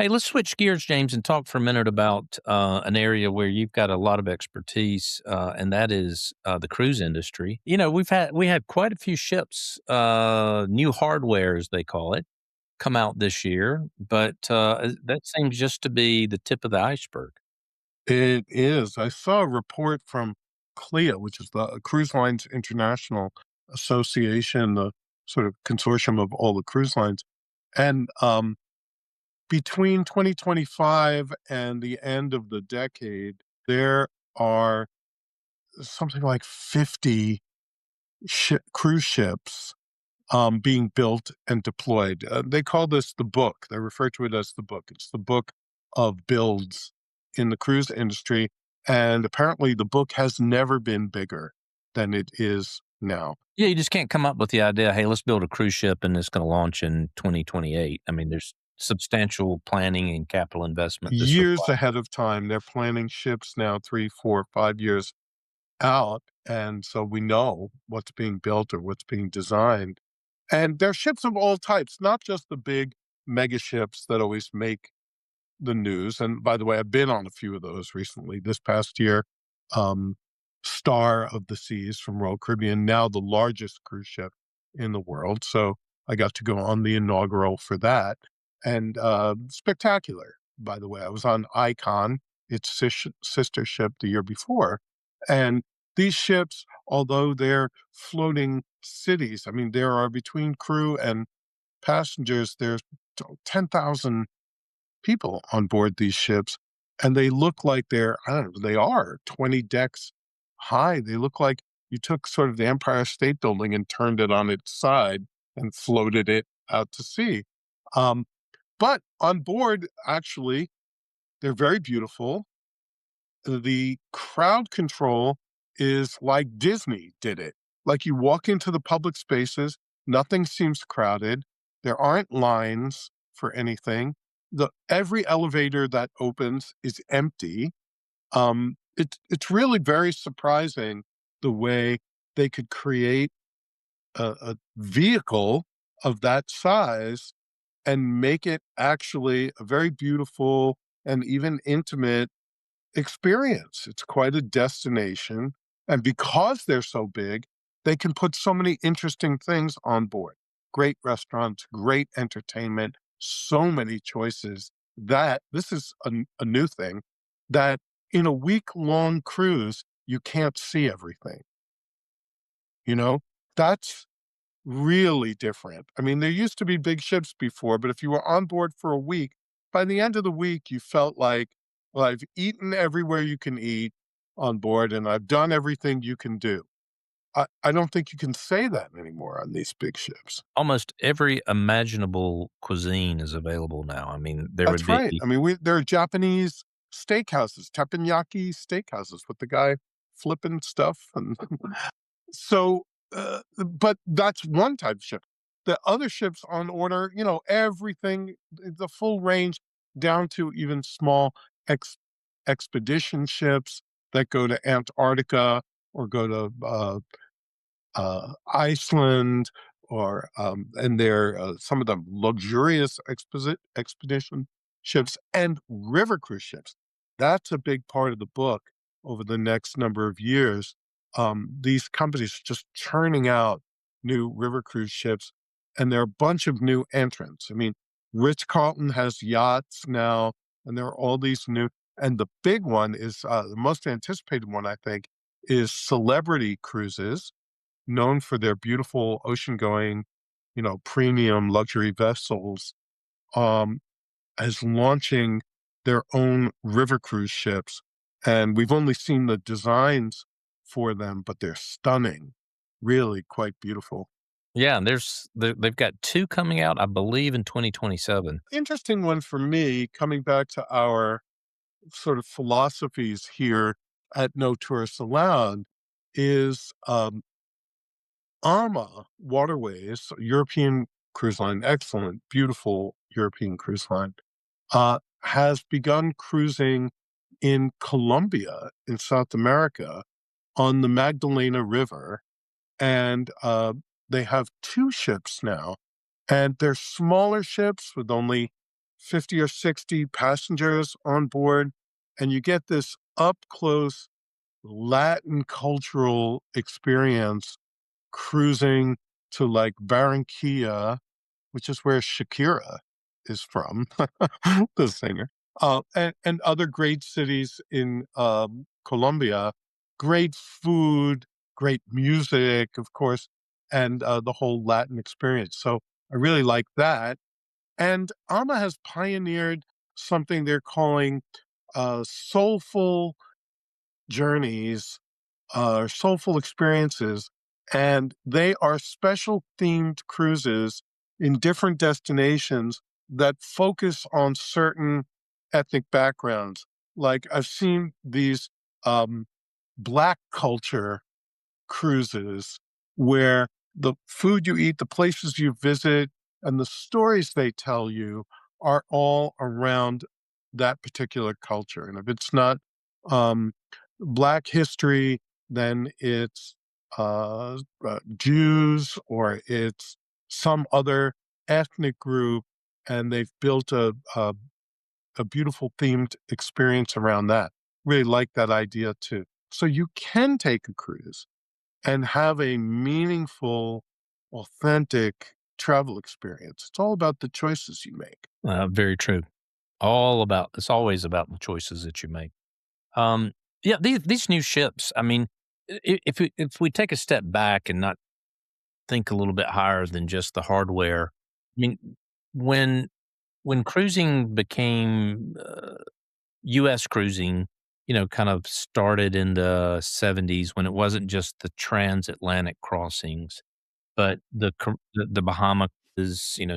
Hey, let's switch gears, James, and talk for a minute about an area where you've got a lot of expertise, and that is the cruise industry. You know, we had quite a few ships, new hardware as they call it, come out this year, but that seems just to be the tip of the iceberg. It is. I saw a report from CLIA, which is the Cruise Lines International Association, the sort of consortium of all the cruise lines. And between 2025 and the end of the decade, there are something like 50 cruise ships being built and deployed. They call this the book. They refer to it as the book. It's the book of builds in the cruise industry. And apparently, the book has never been bigger than it is now. Yeah, you just can't come up with the idea, hey, let's build a cruise ship and it's going to launch in 2028. I mean, there's substantial planning and capital investment that's Years required. ahead of time, they're planning ships now 3, 4, 5 years out. And so we know what's being built or what's being designed. And they're ships of all types, not just the big mega ships that always make the news. And by the way, I've been on a few of those recently. This past year, um, Star of the Seas from Royal Caribbean, now the largest cruise ship in the world. So I got to go on the inaugural for that. And spectacular, by the way. I was on Icon, its sister ship the year before. And these ships, although they're floating cities, I mean, there are between crew and passengers, there's 10,000 people on board these ships, and they look like they're, I don't know, they are 20 decks high. They look like you took sort of the Empire State Building and turned it on its side and floated it out to sea. Um, but on board, actually, they're very beautiful. The crowd control is like Disney did it. Like you walk into the public spaces, nothing seems crowded. There aren't lines for anything. Every elevator that opens is empty. It's really very surprising the way they could create a vehicle of that size and make it actually a very beautiful and even intimate experience. It's quite a destination. And because they're so big, they can put so many interesting things on board. Great restaurants, great entertainment, so many choices that this is a new thing that in a week long cruise, you can't see everything. You know, that's really different. I mean, there used to be big ships before, but if you were on board for a week, by the end of the week, you felt like, well, I've eaten everywhere you can eat on board and I've done everything you can do. I don't think you can say that anymore on these big ships. Almost every imaginable cuisine is available now. I mean, there would That's be right. I mean, there are Japanese steakhouses, teppanyaki steakhouses with the guy flipping stuff. And so, but that's one type of ship. The other ships on order, everything, the full range down to even small ex- expedition ships that go to Antarctica or go to Iceland, or and they're some of the luxurious expedition ships and river cruise ships. That's a big part of the book over the next number of years. These companies are just churning out new river cruise ships, and there are a bunch of new entrants. I mean, Ritz Carlton has yachts now, and there are all these new. And the big one is the most anticipated one, I think, is celebrity cruises known for their beautiful ocean-going, premium luxury vessels, um, as launching their own river cruise ships. And we've only seen the designs for them, but they're stunning, really quite beautiful. yeah, and they've got 2 coming out, I believe, in 2027. Interesting one for me, coming back to our sort of philosophies here at No Tourists Allowed, is AMA Waterways, European cruise line, excellent, beautiful European cruise line, has begun cruising in Colombia in South America on the Magdalena River. And they have two ships now, and they're smaller ships with only 50 or 60 passengers on board, and you get this up close Latin cultural experience cruising to like Barranquilla, which is where Shakira is from, the singer, and other great cities in Colombia. Great food, great music, of course, and the whole Latin experience. So I really like that. And Alma has pioneered something they're calling soulful journeys, soulful experiences, and they are special themed cruises in different destinations that focus on certain ethnic backgrounds. Like I've seen these um, Black culture cruises where the food you eat, the places you visit, and the stories they tell you are all around that particular culture. And if it's not um, Black history, then it's Jews or it's some other ethnic group, and they've built a beautiful themed experience around that. Really like that idea too. So you can take a cruise and have a meaningful, authentic travel experience. It's all about the choices you make. Very true. All about it's always about the choices that you make. Um, yeah, these new ships. I mean, if we take a step back and not think a little bit higher than just the hardware. I mean, when when cruising became U.S. cruising, kind of started in the '70s when it wasn't just the transatlantic crossings, but the Bahamas,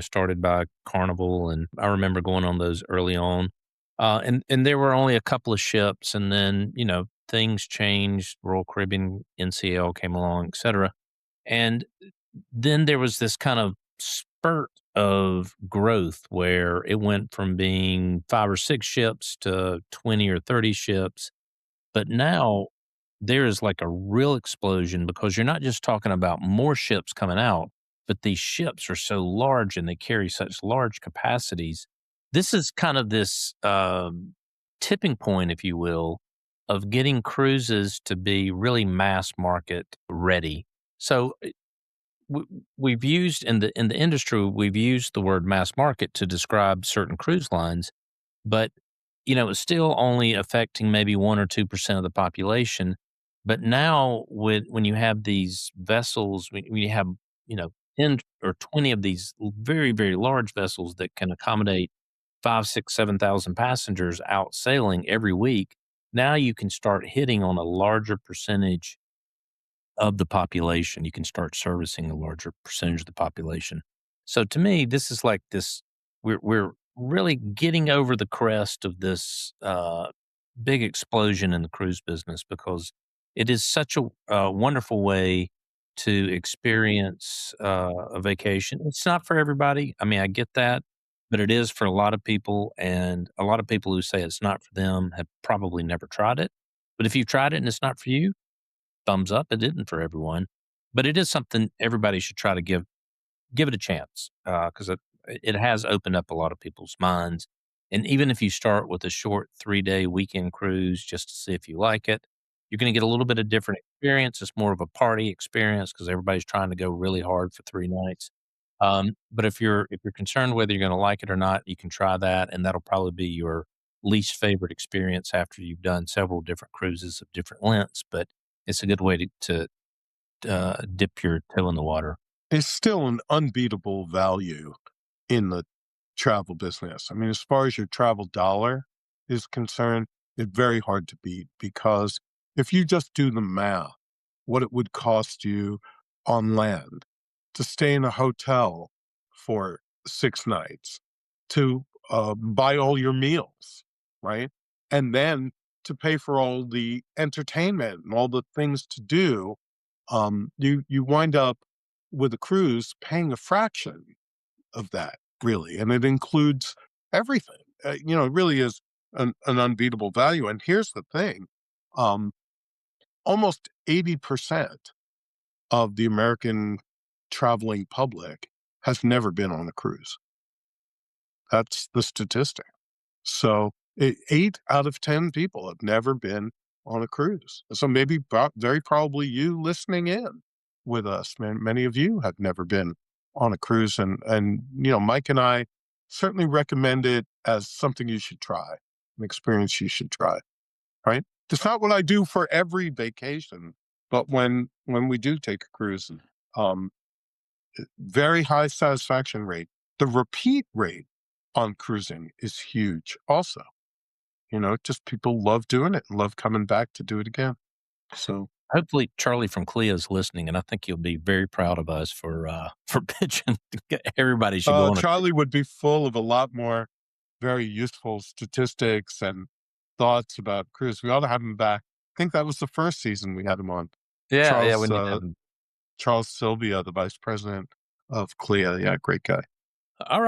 started by Carnival, and I remember going on those early on. And there were only a couple of ships, and then, things changed. Royal Caribbean, NCL came along, etcetera. And then there was this kind of spurt of growth where it went from being 5 or 6 ships to 20 or 30 ships. But now there is like a real explosion because you're not just talking about more ships coming out, but these ships are so large and they carry such large capacities. This is kind of this tipping point, if you will, of getting cruises to be really mass market ready. So w- we've used in the industry, we've used the word mass market to describe certain cruise lines, but, it's still only affecting maybe 1 or 2% of the population. But now when you have these vessels, when you have, 10 or 20 of these very, very large vessels that can accommodate 5, 6, 7,000 passengers out sailing every week, now you can start hitting on a larger percentage of the population. You can start servicing a larger percentage of the population. So to me, this is like this we're really getting over the crest of this big explosion in the cruise business because it is such a wonderful way to experience a vacation. It's not for everybody. I mean, I get that, but it is for a lot of people. And a lot of people who say it's not for them have probably never tried it. But if you've tried it and it's not for you, thumbs up. It isn't for everyone, but it is something everybody should try to give it a chance because it has opened up a lot of people's minds. And even if you start with a short 3-day weekend cruise just to see if you like it, you're going to get a little bit of different experience. It's more of a party experience because everybody's trying to go really hard for 3 nights. But if you're concerned whether you're going to like it or not, you can try that, and that'll probably be your least favorite experience after you've done several different cruises of different lengths. But it's a good way to dip your toe in the water. It's still an unbeatable value in the travel business. I mean, as far as your travel dollar is concerned, it's very hard to beat because if you just do the math, what it would cost you on land to stay in a hotel for 6 nights, to buy all your meals, right? And then to pay for all the entertainment and all the things to do, you wind up with a cruise paying a fraction of that, really, and it includes everything. It really is an unbeatable value. And here's the thing: um, almost 80% of the American traveling public has never been on a cruise. That's the statistic. So, 8 out of 10 people have never been on a cruise. So maybe very probably you listening in with us, many of you have never been on a cruise, and Mike and I certainly recommend it as something you should try, an experience you should try, right? It's not what I do for every vacation, but when we do take a cruise, um, very high satisfaction rate. The repeat rate on cruising is huge also. Just people love doing it and love coming back to do it again. So, Hopefully, Charlie from Clea is listening, and I think you'll be very proud of us for for pitching. Everybody should go on a cruise. Charlie would be full of a lot more very useful statistics and thoughts about cruise. We ought to have him back. I think that was the first season we had him on. Yeah, yeah, we Charles need to have him. Charles Sylvia, the vice president of CLIA. Yeah, great guy. All right.